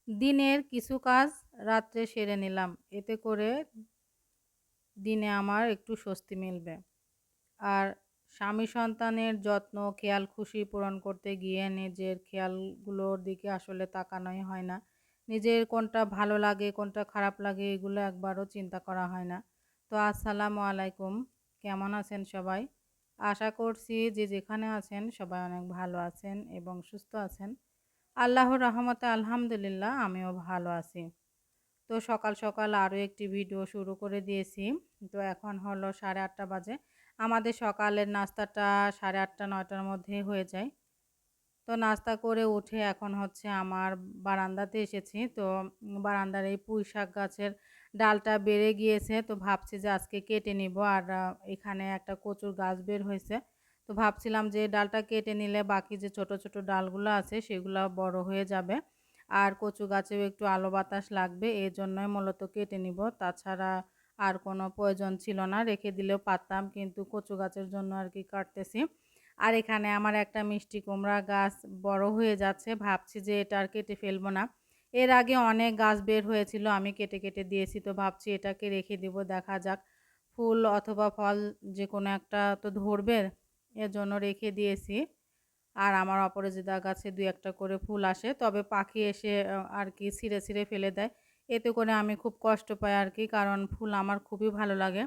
দিনের কিছু কাজ রাত্রে সেরে নিলাম। এতে করে দিনে আমার একটু স্বস্তি মিলবে। আর স্বামী সন্তানের যত্ন, খেয়াল খুশি পূরণ করতে গিয়ে নিজের খেয়ালগুলোর দিকে আসলে তাকানোই হয় না। নিজের কোনটা ভালো লাগে, কোনটা খারাপ লাগে এগুলো একবারও চিন্তা করা হয় না। তো আসসালামু আলাইকুম। কেমন আছেন সবাই? আশা করছি যে যেখানে আছেন সবাই অনেক ভালো আছেন এবং সুস্থ আছেন। আল্লাহর রহমতে আলহামদুলিল্লাহ আমিও ভালো আছি। তো সকাল সকাল আরও একটি ভিডিও শুরু করে দিয়েছি। তো এখন হলো 8:30 বাজে। আমাদের সকালের নাস্তাটা 8:30-9টার মধ্যে হয়ে যায়। তো নাস্তা করে উঠে এখন হচ্ছে আমার বারান্দাতে এসেছি। তো বারান্দার এই পুঁইশাক গাছের ডালটা বেড়ে গিয়েছে। তো ভাবছি যে আজকে কেটে নিব। আর এখানে একটা কচুর গাছ বের হয়েছে। তো ভাবছিলাম যে ডালটা কেটে নিলে বাকি যে ছোট ছোট ডালগুলো আছে সেগুলো বড় হয়ে যাবে। আর কচু গাছেও একটু আলো বাতাস লাগবে, এই জন্যই মূলত কেটে নিব। তাছাড়া আর কোনো প্রয়োজন ছিল না, রেখে দিলেও পারতাম, কিন্তু কচু গাছের জন্য আর কি কাটতেছি। আর এখানে আমার একটা মিষ্টি কুমড়া গাছ বড় হয়ে যাচ্ছে, ভাবছি যে এটা আর কেটে ফেলবো না। এর আগে অনেক গাছ বের হয়েছিল, আমি কেটে কেটে দিয়েছি। তো ভাবছি এটাকে রেখে দিব, দেখা যাক ফুল অথবা ফল যে কোনো একটা তো ধরবে, এর জন্য রেখে দিয়েছি। আর আমার অপরাজিতা গাছে ২-১টা করে ফুল আসে, তবে পাখি এসে আর কি ছিঁড়ে ছিঁড়ে ফেলে দেয়। এতে করে আমি খুব কষ্ট পাই আর কি, কারণ ফুল আমার খুবই ভালো লাগে।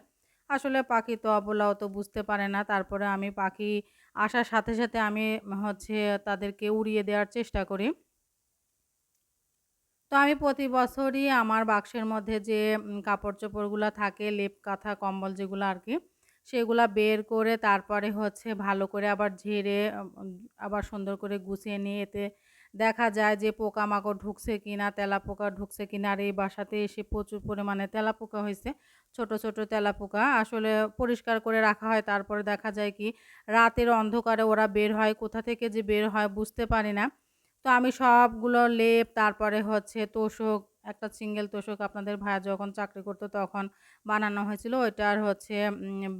আসলে পাখি তো অবলাও তো বুঝতে পারে না, তারপরে আমি পাখি আসার সাথে সাথে আমি হচ্ছে তাদেরকে উড়িয়ে দেওয়ার চেষ্টা করি। তো আমি প্রতি বছরই আমার বাক্সের মধ্যে যে কাপড়-চোপড়গুলা থাকে, লেপ, কাঁথা, কম্বল যেগুলা আরকি, সেগুলা বের করে তারপরে হচ্ছে ভালো করে আবার ঝেড়ে আবার সুন্দর করে গুছিয়ে নিয়ে এতে দেখা যায় যে পোকামাকড় ঢুকছে কিনা, তেলাপোকা ঢুকছে কিনা। আর এই বাসাতে এসে প্রচুর পরিমাণে তেলাপোকা হইছে। ছোট, ছোট তেলাপোকা। আসলে পরিষ্কার করে রাখা হয়, তারপরে দেখা যায় কি রাতের অন্ধকারে ওরা বের হয়, কোথা থেকে যে বের হয় বুঝতে পারি না। তো আমি সবগুলো লেপ, তারপরে হচ্ছে তোশক, একটা সিঙ্গেল তোশক আপনাদের ভাইয়া যখন চাকরি করতো তখন বানানো হয়েছিল। ওইটা আর হচ্ছে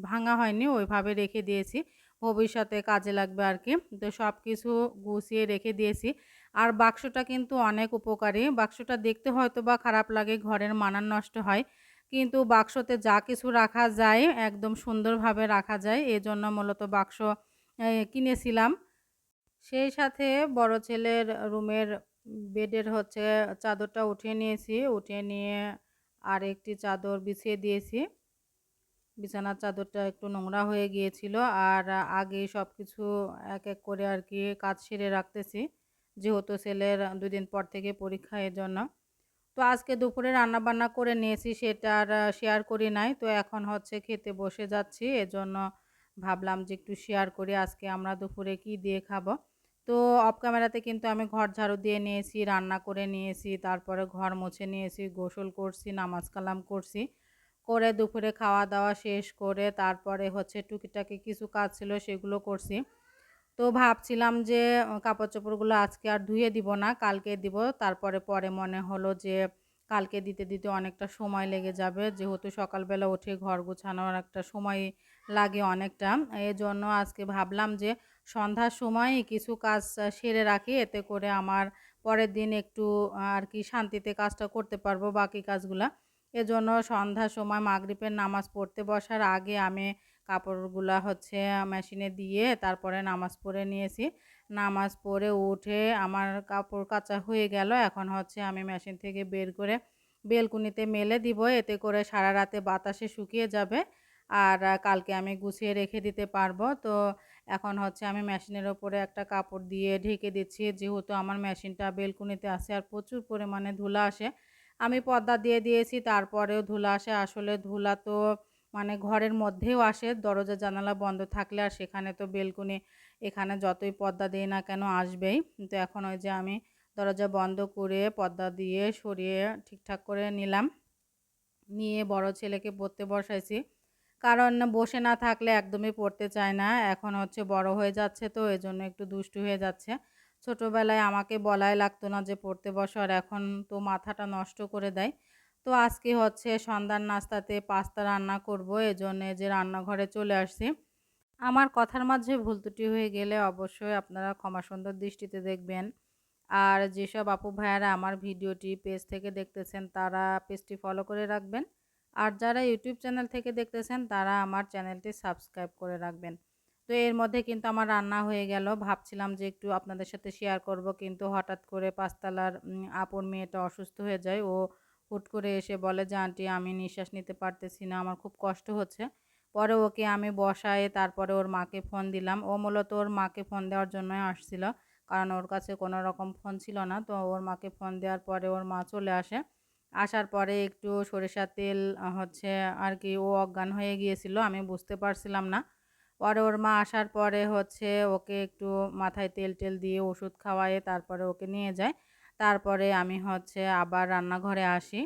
ভাঙা হয়নি, ওইভাবে রেখে দিয়েছি। ভবিষ্যতে কাজে লাগবে আরকি। তো সবকিছু গুছিয়ে রেখে দিয়েছি। আর বাক্সটা কিন্তু অনেক উপকারী। বাক্সটা দেখতে হয়তোবা খারাপ লাগে, ঘরের মানান নষ্ট হয়। কিন্তু বাক্সতে যা কিছু রাখা যায় একদম সুন্দরভাবে রাখা যায়। এজন্য মূলত বাক্স কিনেছিলাম। সেই সাথে বড় ছেলের রুমের বেডের হচ্ছে চাদরটা উঠিয়ে নিয়েছি। উঠিয়ে নিয়ে আরেকটি চাদর বিছিয়ে দিয়েছি। বিছানার চাদরটা একটু নোংরা হয়ে গিয়েছিল। আর আগেই সবকিছু এক এক করে আর কি কাজ সেরে রাখতেছি। যেহেতু ছেলের ২ দিন পর থেকে পরীক্ষা, এজন্য। তো আজকে দুপুরে রান্নাবান্না করে নিয়েছি, সেটা আর শেয়ার করি নাই। তো এখন হচ্ছে খেতে বসে যাচ্ছি। এজন্য ভাবলাম যে একটু শেয়ার করি আজকে আমরা দুপুরে কি দিয়ে খাবো। তো অফ ক্যামেরাতে কিন্তু আমি ঘর ঝাড়ু দিয়ে নিয়েছি, রান্না করে নিয়েছি, তারপরে ঘর মুছে নিয়েছি, গোসল করছি, নামাজ কালাম করছি। করে দুপুরে খাওয়া-দাওয়া শেষ করে তারপরে হচ্ছে টুকিটাকি কিছু কাজ ছিল সেগুলো করছি। তো ভাবছিলাম যে কাপড়-চোপড়গুলো আজকে আর ধুয়ে দিব না, কালকে দিব। তারপরে পরে মনে হলো যে কালকে দিতে, দিতে অনেকটা সময় লেগে যাবে। যেহেতু সকালবেলা উঠে ঘর গোছানোর একটা সময় লাগে অনেকটা। এজন্য আজকে ভাবলাম যে সন্ধ্যার সময়ই কিছু কাজ সেরে রাখি। এতে করে আমার পরের দিন একটু আর কি শান্তিতে কাজটা করতে পারবো বাকি কাজগুলা। এজন্য সন্ধ্যার সময় মাগরিবের নামাজ পড়তে বসার আগে আমি কাপড়গুলা হচ্ছে মেশিনে দিয়ে তারপরে নামাজ পড়ে নিয়েছি। নামাজ পড়ে উঠে আমার কাপড় কাচা হয়ে গেল। এখন হচ্ছে আমি মেশিন থেকে বের করে বেলকুনিতে মেলে দিব। এতে করে সারা রাতে বাতাসে শুকিয়ে যাবে। আর কালকে আমি গুছিয়ে রেখে দিতে পারবো। তো এখন হচ্ছে আমি মেশিনের উপরে একটা কাপড় দিয়ে ঢেকে দিচ্ছি। যেহেতু আমার মেশিনটা বেলকুনিতে আছে আর প্রচুর পরিমাণে ধুলা আসে। আমি পর্দা দিয়ে দিয়েছি, তারপরেও ধুলা আসে। আসলে ধুলা তো মানে ঘরের মধ্যেও আসে, দরজা জানালা বন্ধ থাকলে। আর সেখানে তো বেলকুনি, এখানে যতই পর্দা দেই না কেন আসবেই। তো এখন ওই যে আমি দরজা বন্ধ করে পর্দা দিয়ে সরিয়ে ঠিকঠাক করে নিলাম। নিয়ে বড় ছেলেকে পড়তে বসাইছি। কারণ বসে না থাকলে একদমই পড়তে চায় না। এখন হচ্ছে বড় হয়ে যাচ্ছে, তো এজন্য একটু দুষ্টু হয়ে যাচ্ছে। ছোটবেলায় আমাকে বলাই লাগতো না যে পড়তে বসো, আর এখন তো মাথাটা নষ্ট করে দেয়। তো আজকে হচ্ছে সন্ধ্যার নাস্তাতে পাস্তা রান্না করব, এজন্য যে রান্নাঘরে চলে আসছি। আমার কথার মাঝে ভুল ত্রুটি হয়ে গেলে অবশ্যই আপনারা ক্ষমা সুন্দর দৃষ্টিতে দেখবেন। আর যেসব আপু ভাইয়ারা আমার ভিডিওটি পেজ থেকে দেখতেছেন তারা পেজটি ফলো করে রাখবেন। আর যারা ইউটিউব চ্যানেল থেকে দেখতেছেন তারা আমার চ্যানেলটি সাবস্ক্রাইব করে রাখবেন। তো এর মধ্যে কিন্তু আমার রান্না হয়ে গেল। ভাবছিলাম যে একটু আপনাদের সাথে শেয়ার করব, কিন্তু হঠাৎ করে ৫ তলার আপুর মেয়েটা অসুস্থ হয়ে যায়। ও হুট করে এসে বলে যে, "আন্টি আমি নিঃশ্বাস নিতে পারতেছি না, আমার খুব কষ্ট হচ্ছে।" পরে ওকে আমি বসায়ে তারপরে ওর মাকে ফোন দিলাম। ও মূলত ওর মাকে ফোন দেওয়ার জন্যই আসছিল। কারণ ওর কাছে কোনো রকম ফোন ছিল না। তো ওর মাকে ফোন দেওয়ার পরে ওর মা চলে আসে। আসার পরে একটু সরিষার তেল হচ্ছে আর কি, ও অজ্ঞান হয়ে গিয়েছিল। আমি বুঝতে পারছিলাম না। পরে ওর মা আসার পরে হচ্ছে ওকে একটু মাথায় তেল-টেল দিয়ে ওষুধ খাওয়ায়ে তারপরে ওকে নিয়ে যায়। তারপরে আমি হচ্ছে আবার রান্নাঘরে আসি।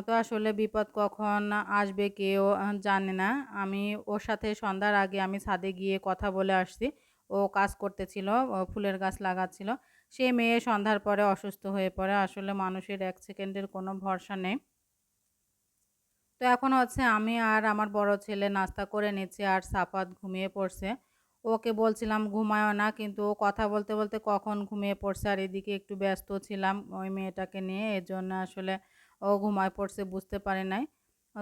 তো আসলে বিপদ কখন আসবে কেউ জানে না। আমি ওর সাথে সন্ধ্যার আগে আমি ছাদে গিয়ে কথা বলে আসছি। ও কাজ করতেছিল, ও ফুলের গাছ লাগাচ্ছিল। সে মেয়ে সন্ধ্যার পরে অসুস্থ হয়ে পড়ে। আসলে মানুষের ১ সেকেন্ডের কোনো ভরসা নেই। তো এখন হচ্ছে আমি আর আমার বড় ছেলে নাস্তা করে নিচ্ছি আর সাফাত ঘুমিয়ে পড়ছে। ওকে বলছিলাম ঘুমায়ও না, কিন্তু ও কথা বলতে, বলতে কখন ঘুমিয়ে পড়ছে আর এদিকে একটু ব্যস্ত ছিলাম ওই মেয়েটাকে নিয়ে। এজন্য আসলে ও ঘুমায় পড়ছে বুঝতে পারি নাই।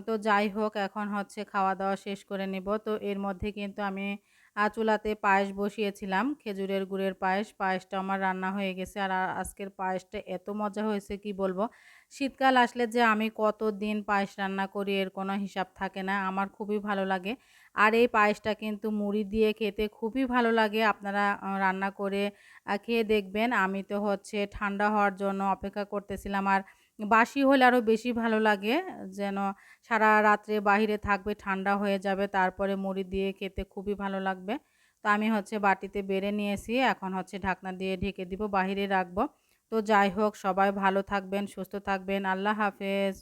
তো যাই হোক এখন হচ্ছে খাওয়া-দাওয়া শেষ করে নিব। তো এর মধ্যে কিন্তু আমি চুলাতে পায়েস বসিয়েছিলাম, খেজুরের গুড়ের পায়েস। পায়েসটা আমার রান্না হয়ে গেছে আর আজকের পায়েসটা এত মজা হয়েছে কি বলবো। শীতকাল আসলে যে আমি কতদিন পায়েস রান্না করি এর কোনো হিসাব থাকে না। আমার খুবই ভালো লাগে। আর এই পায়েসটা কিন্তু মুড়ি দিয়ে খেতে খুবই ভালো লাগে। আপনারা রান্না করে খেয়ে দেখবেন। আমি তো হচ্ছে ঠান্ডা হওয়ার জন্য অপেক্ষা করতেছিলাম। আর বাসি হলে আরো বেশি ভালো লাগে। যেন সারা রাত্রে বাহিরে থাকবে, ঠান্ডা হয়ে যাবে। তারপরে মুড়ি দিয়ে খেতে খুবই ভালো লাগবে। তো আমি হচ্ছে বাটিতে বেড়ে নিয়েছি। এখন হচ্ছে ঢাকনা দিয়ে ঢেকে দিব, বাহিরে রাখবো। তো যাই হোক সবাই ভালো থাকবেন, সুস্থ থাকবেন। আল্লাহ হাফেজ।